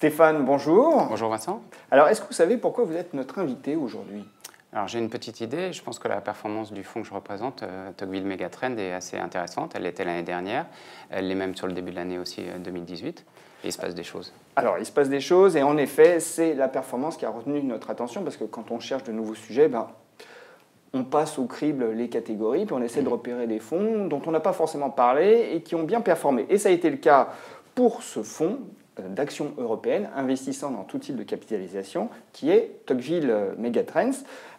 Stéphane, bonjour. Bonjour Vincent. Alors, est-ce que vous savez pourquoi vous êtes notre invité aujourd'hui? Alors j'ai une petite idée, je pense que la performance du fonds que je représente, Tocqueville Megatrend, est assez intéressante. Elle l'était l'année dernière, elle l'est même sur le début de l'année aussi 2018, et il se passe des choses. Alors, il se passe des choses, et en effet, c'est la performance qui a retenu notre attention, parce que quand on cherche de nouveaux sujets, on passe au crible les catégories, puis on essaie de repérer des fonds dont on n'a pas forcément parlé et qui ont bien performé. Et ça a été le cas pour ce fonds d'action européenne investissant dans tout type de capitalisation, qui est Tocqueville Megatrends.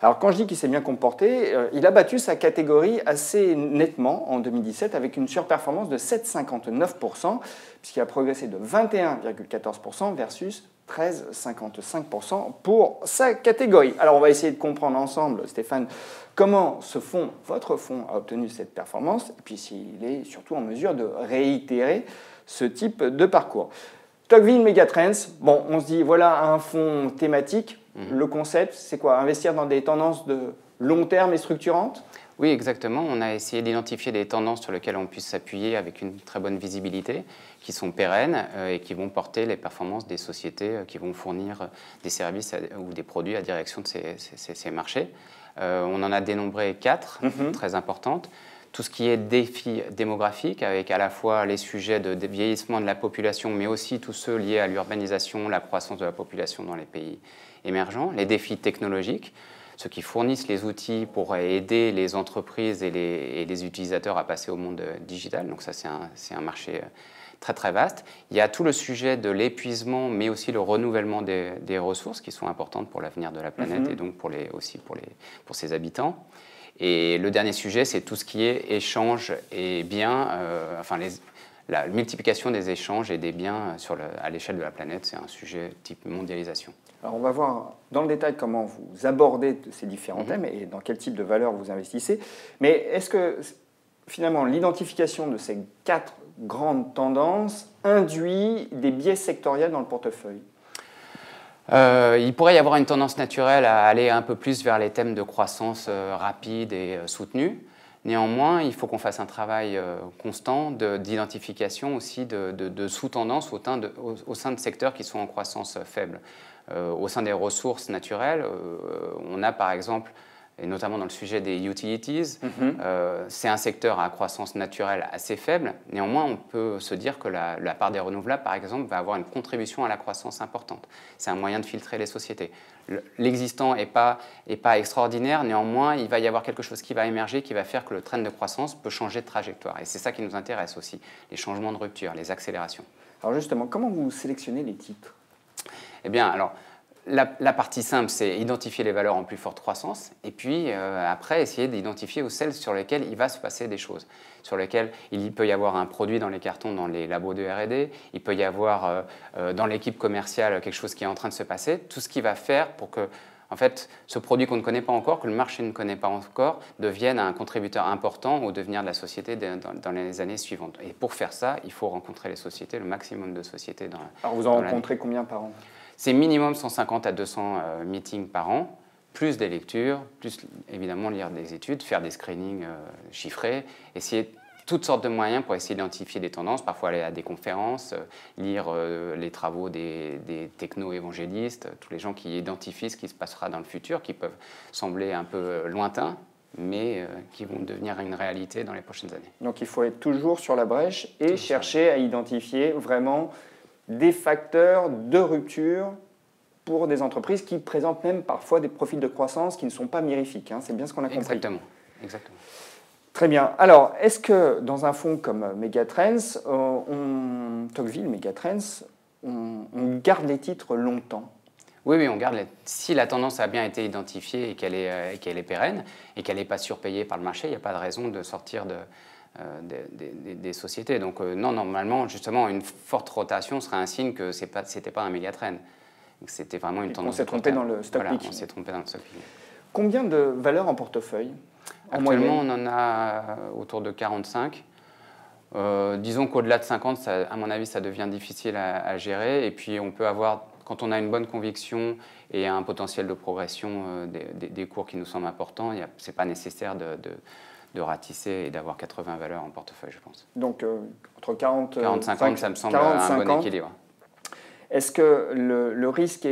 Alors quand je dis qu'il s'est bien comporté, il a battu sa catégorie assez nettement en 2017 avec une surperformance de 7,59%, puisqu'il a progressé de 21,14% versus 13,55% pour sa catégorie. Alors on va essayer de comprendre ensemble, Stéphane, comment ce fonds, votre fonds, a obtenu cette performance, et puis s'il est surtout en mesure de réitérer ce type de parcours. Tocqueville Megatrends, bon, on se dit, voilà un fonds thématique. Le concept, c'est quoi? Investir dans des tendances de long terme et structurantes? Oui, exactement. On a essayé d'identifier des tendances sur lesquelles on puisse s'appuyer avec une très bonne visibilité, qui sont pérennes et qui vont porter les performances des sociétés qui vont fournir des services ou des produits à direction de ces marchés. On en a dénombré 4, très importantes. Tout ce qui est défis démographiques, avec à la fois les sujets de vieillissement de la population, mais aussi tous ceux liés à l'urbanisation, la croissance de la population dans les pays émergents. Les défis technologiques, ceux qui fournissent les outils pour aider les entreprises et les utilisateurs à passer au monde digital. Donc ça, c'est un marché très très vaste. Il y a tout le sujet de l'épuisement, mais aussi le renouvellement des ressources qui sont importantes pour l'avenir de la planète et donc pour ses habitants. Et le dernier sujet, c'est tout ce qui est échange et biens, la multiplication des échanges et des biens à l'échelle de la planète, c'est un sujet type mondialisation. Alors on va voir dans le détail comment vous abordez ces différents thèmes et dans quel type de valeurs vous investissez. Mais est-ce que finalement l'identification de ces 4 grandes tendances induit des biais sectoriels dans le portefeuille? Il pourrait y avoir une tendance naturelle à aller un peu plus vers les thèmes de croissance rapide et soutenue. Néanmoins, il faut qu'on fasse un travail constant d'identification aussi de sous-tendances au sein de secteurs qui sont en croissance faible. Au sein des ressources naturelles, on a par exemple, et notamment dans le sujet des utilities, c'est un secteur à croissance naturelle assez faible. Néanmoins, on peut se dire que la part des renouvelables, par exemple, va avoir une contribution à la croissance importante. C'est un moyen de filtrer les sociétés. L'existant n'est pas extraordinaire, néanmoins, il va y avoir quelque chose qui va émerger, qui va faire que le trend de croissance peut changer de trajectoire. Et c'est ça qui nous intéresse aussi, les changements de rupture, les accélérations. Alors justement, comment vous sélectionnez les titres? Eh bien, alors, la partie simple, c'est identifier les valeurs en plus forte croissance et puis après essayer d'identifier celles sur lesquelles il va se passer des choses, sur lesquelles il peut y avoir un produit dans les cartons, dans les labos de R&D, il peut y avoir dans l'équipe commerciale quelque chose qui est en train de se passer, tout ce qui va faire pour que en fait, ce produit qu'on ne connaît pas encore, que le marché ne connaît pas encore, devienne un contributeur important au devenir de la société dans les années suivantes. Et pour faire ça, il faut rencontrer les sociétés, le maximum de sociétés dans l'année. Alors vous en rencontrez combien par an? C'est minimum 150 à 200 meetings par an, plus des lectures, plus évidemment lire des études, faire des screenings chiffrés, essayer toutes sortes de moyens pour essayer d'identifier des tendances, parfois aller à des conférences, lire les travaux des techno-évangélistes, tous les gens qui identifient ce qui se passera dans le futur, qui peuvent sembler un peu lointains, mais qui vont devenir une réalité dans les prochaines années. Donc il faut être toujours sur la brèche et chercher à identifier vraiment des facteurs de rupture pour des entreprises qui présentent même parfois des profils de croissance qui ne sont pas mirifiques. C'est bien ce qu'on a compris. Exactement. Très bien. Alors, est-ce que dans un fonds comme Megatrends, Tocqueville Megatrends, on garde les titres longtemps? Oui, on garde. Si la tendance a bien été identifiée et qu'elle est pérenne et qu'elle n'est pas surpayée par le marché, il n'y a pas de raison de sortir des sociétés. Donc non, normalement, justement, une forte rotation serait un signe que ce n'était pas un mégatrend. C'était vraiment une tendance. On s'est trompé dans le stock picking. On s'est trompé dans le stock picking. Combien de valeurs en portefeuille Actuellement, on en a autour de 45. Disons qu'au-delà de 50, à mon avis, ça devient difficile à gérer. Et puis, on peut avoir, quand on a une bonne conviction et un potentiel de progression des cours qui nous semblent importants, ce n'est pas nécessaire de ratisser et d'avoir 80 valeurs en portefeuille, je pense. Donc, entre 40 40-50, ça me semble un bon équilibre. Est-ce que le risque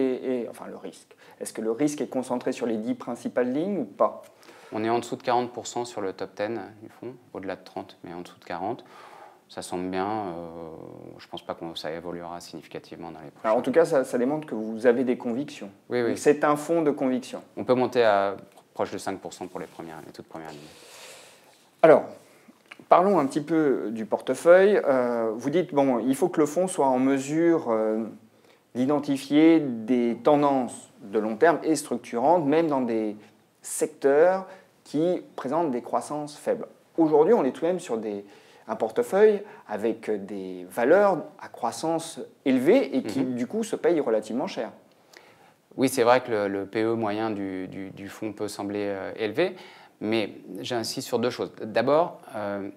enfin le risque, est-ce que le risque est concentré sur les 10 principales lignes ou pas? On est en dessous de 40% sur le top 10 du fonds, au-delà de 30, mais en dessous de 40. Ça semble bien. Je ne pense pas que ça évoluera significativement dans les prochains. Alors en tout cas, ça démontre que vous avez des convictions. Oui, oui. C'est un fonds de conviction. On peut monter à proche de 5% pour les toutes premières lignes. Alors, parlons un petit peu du portefeuille. Vous dites, bon, il faut que le fonds soit en mesure d'identifier des tendances de long terme et structurantes, même dans des secteurs qui présentent des croissances faibles. Aujourd'hui, on est tout de même sur un portefeuille avec des valeurs à croissance élevée et qui, du coup, se payent relativement cher. Oui, c'est vrai que le PE moyen du fonds peut sembler élevé, mais j'insiste sur deux choses. D'abord,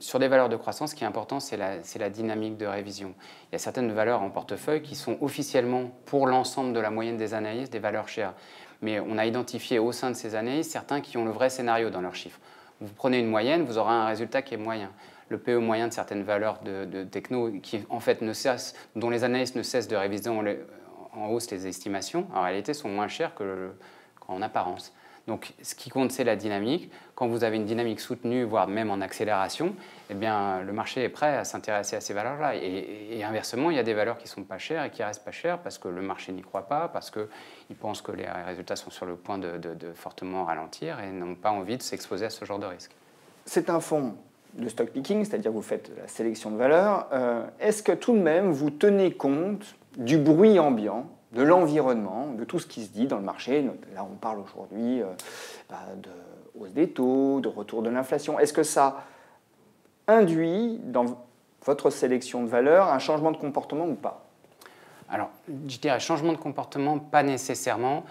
sur des valeurs de croissance, ce qui est important, c'est la dynamique de révision. Il y a certaines valeurs en portefeuille qui sont officiellement, pour l'ensemble de la moyenne des analyses, des valeurs chères. Mais on a identifié au sein de ces analyses certains qui ont le vrai scénario dans leurs chiffres. Vous prenez une moyenne, vous aurez un résultat qui est moyen. Le PE moyen de certaines valeurs de techno qui, en fait, dont les analystes ne cessent de réviser en hausse les estimations, en réalité, sont moins chères qu'en apparence. Donc, ce qui compte, c'est la dynamique. Quand vous avez une dynamique soutenue, voire même en accélération, eh bien, le marché est prêt à s'intéresser à ces valeurs-là. Et inversement, il y a des valeurs qui ne sont pas chères et qui restent pas chères parce que le marché n'y croit pas, parce qu'il pense que les résultats sont sur le point de fortement ralentir et n'ont pas envie de s'exposer à ce genre de risque. C'est un fonds de stock picking, c'est-à-dire que vous faites la sélection de valeurs. Est-ce que tout de même, vous tenez compte du bruit ambiant, de l'environnement, de tout ce qui se dit dans le marché? Là, on parle aujourd'hui de hausse des taux, de retour de l'inflation. Est-ce que ça induit dans votre sélection de valeurs un changement de comportement ou pas? Alors, je dirais changement de comportement, pas nécessairement.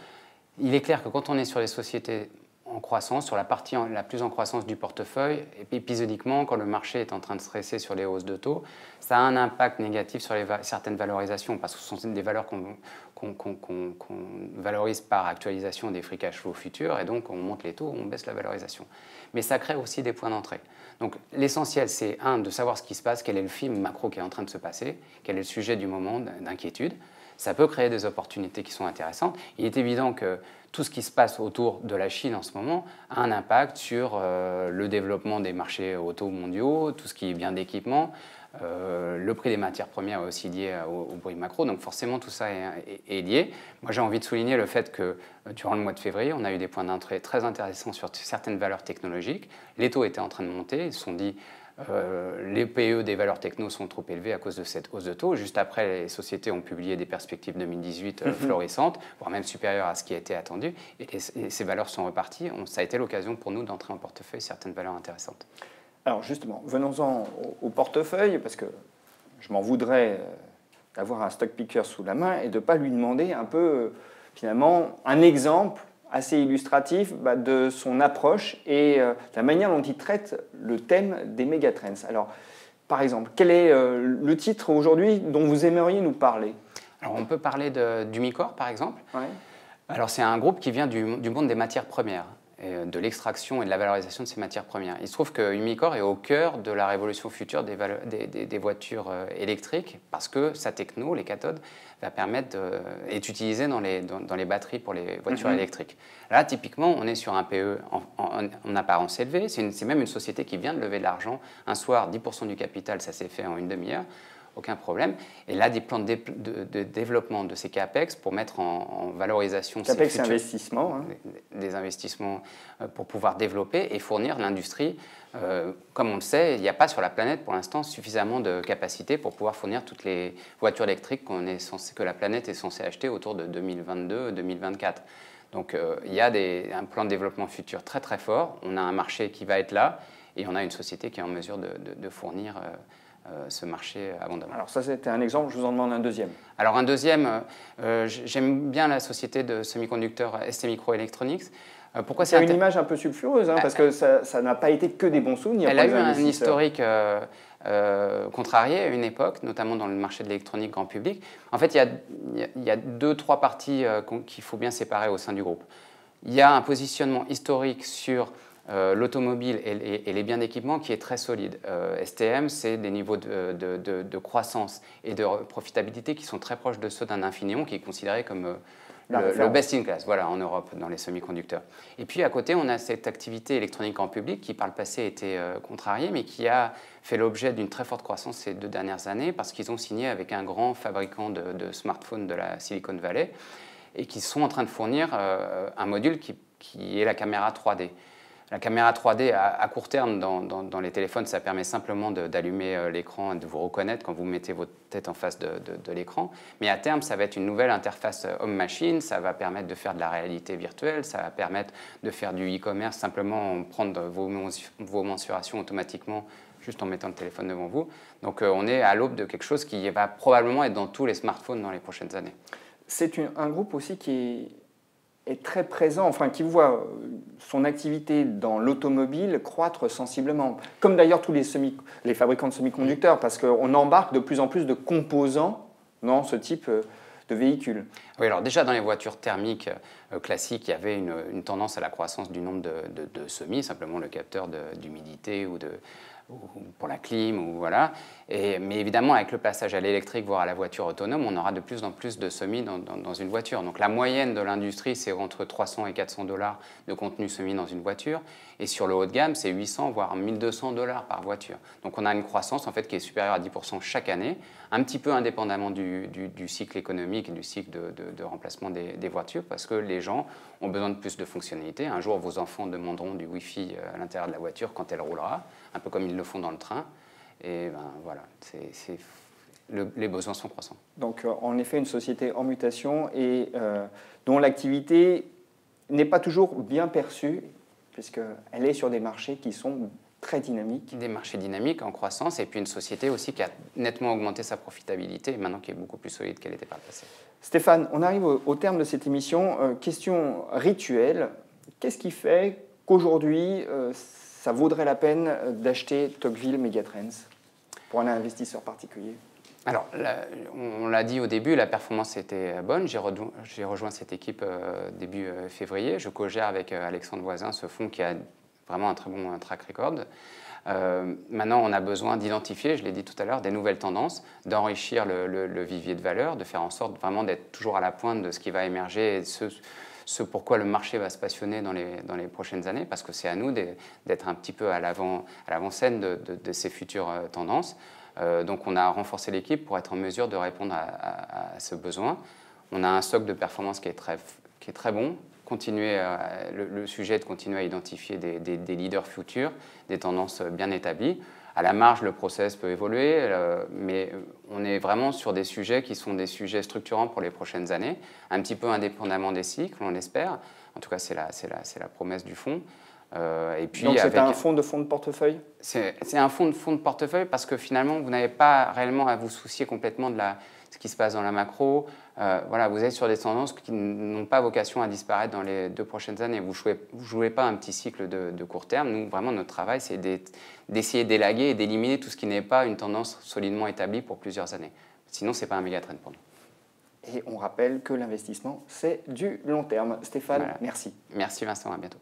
Il est clair que quand on est sur les sociétés en croissance, sur la partie la plus en croissance du portefeuille, et épisodiquement, quand le marché est en train de stresser sur les hausses de taux, ça a un impact négatif sur certaines valorisations, parce que ce sont des valeurs qu'on valorise par actualisation des free cash flow futurs, et donc on monte les taux, on baisse la valorisation. Mais ça crée aussi des points d'entrée. Donc l'essentiel, c'est de savoir ce qui se passe, quel est le film macro qui est en train de se passer, quel est le sujet du moment d'inquiétude. Ça peut créer des opportunités qui sont intéressantes. Il est évident que tout ce qui se passe autour de la Chine en ce moment a un impact sur le développement des marchés auto mondiaux, tout ce qui est bien d'équipement. Le prix des matières premières est aussi lié au bruit macro, donc forcément tout ça est lié. Moi j'ai envie de souligner le fait que durant le mois de février, on a eu des points d'entrée très intéressants sur certaines valeurs technologiques. Les taux étaient en train de monter, ils se sont dit les PE des valeurs techno sont trop élevés à cause de cette hausse de taux. Juste après, les sociétés ont publié des perspectives 2018 florissantes, voire même supérieures à ce qui a été attendu. Et ces valeurs sont reparties. Ça a été l'occasion pour nous d'entrer en portefeuille certaines valeurs intéressantes. Alors justement, venons-en au portefeuille, parce que je m'en voudrais d'avoir un stock picker sous la main et de ne pas lui demander un peu, finalement, un exemple assez illustratif de son approche et la manière dont il traite le thème des mégatrends. Alors, par exemple, quel est le titre aujourd'hui dont vous aimeriez nous parler? Alors, on peut parler d'Umicore, par exemple. Ouais. Alors, c'est un groupe qui vient du monde des matières premières, de l'extraction et de la valorisation de ces matières premières. Il se trouve que Umicore est au cœur de la révolution future des voitures électriques parce que sa techno, les cathodes, est utilisée dans les batteries pour les voitures électriques. Là, typiquement, on est sur un PE en apparence élevé. C'est même une société qui vient de lever de l'argent. Un soir, 10% du capital, ça s'est fait en une demi-heure. Aucun problème. Et là, des plans de développement de ces CAPEX pour mettre en valorisation CAPEX, c'est investissement. Des investissements pour pouvoir développer et fournir l'industrie. Comme on le sait, il n'y a pas sur la planète pour l'instant suffisamment de capacité pour pouvoir fournir toutes les voitures électriques que la planète est censée acheter autour de 2022-2024. Donc il y a un plan de développement futur très très fort. On a un marché qui va être là et on a une société qui est en mesure de fournir ce marché abondamment. Alors ça, c'était un exemple, je vous en demande un deuxième. Alors un deuxième, j'aime bien la société de semi-conducteurs STMicroelectronics. Pourquoi c'est une image un peu sulfureuse, parce que ça n'a pas été que des bons souvenirs. Elle a eu un historique contrarié à une époque, notamment dans le marché de l'électronique grand public. En fait, il y a 2-3 parties qu'il faut bien séparer au sein du groupe. Il y a un positionnement historique sur l'automobile et les biens d'équipement qui est très solide. STM, c'est des niveaux de croissance et de profitabilité qui sont très proches de ceux d'un Infineon, qui est considéré comme le best in class, voilà, en Europe, dans les semi-conducteurs. Et puis à côté, on a cette activité électronique en public qui, par le passé, était contrariée, mais qui a fait l'objet d'une très forte croissance ces 2 dernières années, parce qu'ils ont signé avec un grand fabricant de smartphones de la Silicon Valley, et qui sont en train de fournir un module qui est la caméra 3D. La caméra 3D, à court terme, dans les téléphones, ça permet simplement d'allumer l'écran et de vous reconnaître quand vous mettez votre tête en face de l'écran. Mais à terme, ça va être une nouvelle interface homme-machine, ça va permettre de faire de la réalité virtuelle, ça va permettre de faire du e-commerce, simplement prendre vos mensurations automatiquement juste en mettant le téléphone devant vous. Donc on est à l'aube de quelque chose qui va probablement être dans tous les smartphones dans les prochaines années. C'est un groupe aussi qui est très présent, enfin qui voit son activité dans l'automobile croître sensiblement, comme d'ailleurs tous les fabricants de semi-conducteurs, parce qu'on embarque de plus en plus de composants dans ce type de véhicules. Oui, alors déjà dans les voitures thermiques classiques, il y avait une tendance à la croissance du nombre de semis, simplement le capteur d'humidité ou pour la clim, ou voilà. Mais évidemment, avec le passage à l'électrique, voire à la voiture autonome, on aura de plus en plus de semis dans une voiture. Donc la moyenne de l'industrie, c'est entre 300 et 400 $ de contenu semis dans une voiture. Et sur le haut de gamme, c'est 800 voire 1200 $ par voiture. Donc on a une croissance en fait, qui est supérieure à 10% chaque année, un petit peu indépendamment du cycle économique et du cycle de remplacement des voitures, parce que les gens ont besoin de plus de fonctionnalités. Un jour, vos enfants demanderont du Wi-Fi à l'intérieur de la voiture quand elle roulera, un peu comme ils le font dans le train. Et ben, voilà, les besoins sont croissants. Donc en effet, une société en mutation et dont l'activité n'est pas toujours bien perçue, puisqu'elle est sur des marchés qui sont très dynamiques. Des marchés dynamiques en croissance, et puis une société aussi qui a nettement augmenté sa profitabilité, et maintenant qui est beaucoup plus solide qu'elle était par le passé. Stéphane, on arrive au terme de cette émission. Question rituelle, qu'est-ce qui fait qu'aujourd'hui, ça vaudrait la peine d'acheter Tocqueville Megatrends pour un investisseur particulier? Alors, on l'a dit au début, la performance était bonne. J'ai rejoint cette équipe début février. Je co-gère avec Alexandre Voisin ce fonds qui a vraiment un très bon track record. Maintenant, on a besoin d'identifier, je l'ai dit tout à l'heure, des nouvelles tendances, d'enrichir le vivier de valeur, de faire en sorte vraiment d'être toujours à la pointe de ce qui va émerger et ce pourquoi le marché va se passionner dans les prochaines années, parce que c'est à nous d'être un petit peu à l'avant-scène de ces futures tendances. Donc on a renforcé l'équipe pour être en mesure de répondre à ce besoin. On a un socle de performance qui est très bon. Le sujet est de continuer à identifier des leaders futurs, des tendances bien établies. À la marge, le process peut évoluer, mais on est vraiment sur des sujets qui sont des sujets structurants pour les prochaines années, un petit peu indépendamment des cycles, on l'espère. En tout cas, c'est la promesse du fonds. Et puis donc c'est un fonds de portefeuille? C'est un fonds de portefeuille parce que finalement, vous n'avez pas réellement à vous soucier complètement de ce qui se passe dans la macro. Voilà, vous êtes sur des tendances qui n'ont pas vocation à disparaître dans les 2 prochaines années. Vous ne jouez pas un petit cycle de court terme. Nous, vraiment, notre travail, c'est d'essayer d'élaguer et d'éliminer tout ce qui n'est pas une tendance solidement établie pour plusieurs années. Sinon, ce n'est pas un méga trend pour nous. Et on rappelle que l'investissement, c'est du long terme. Stéphane, voilà. Merci. Merci Vincent, à bientôt.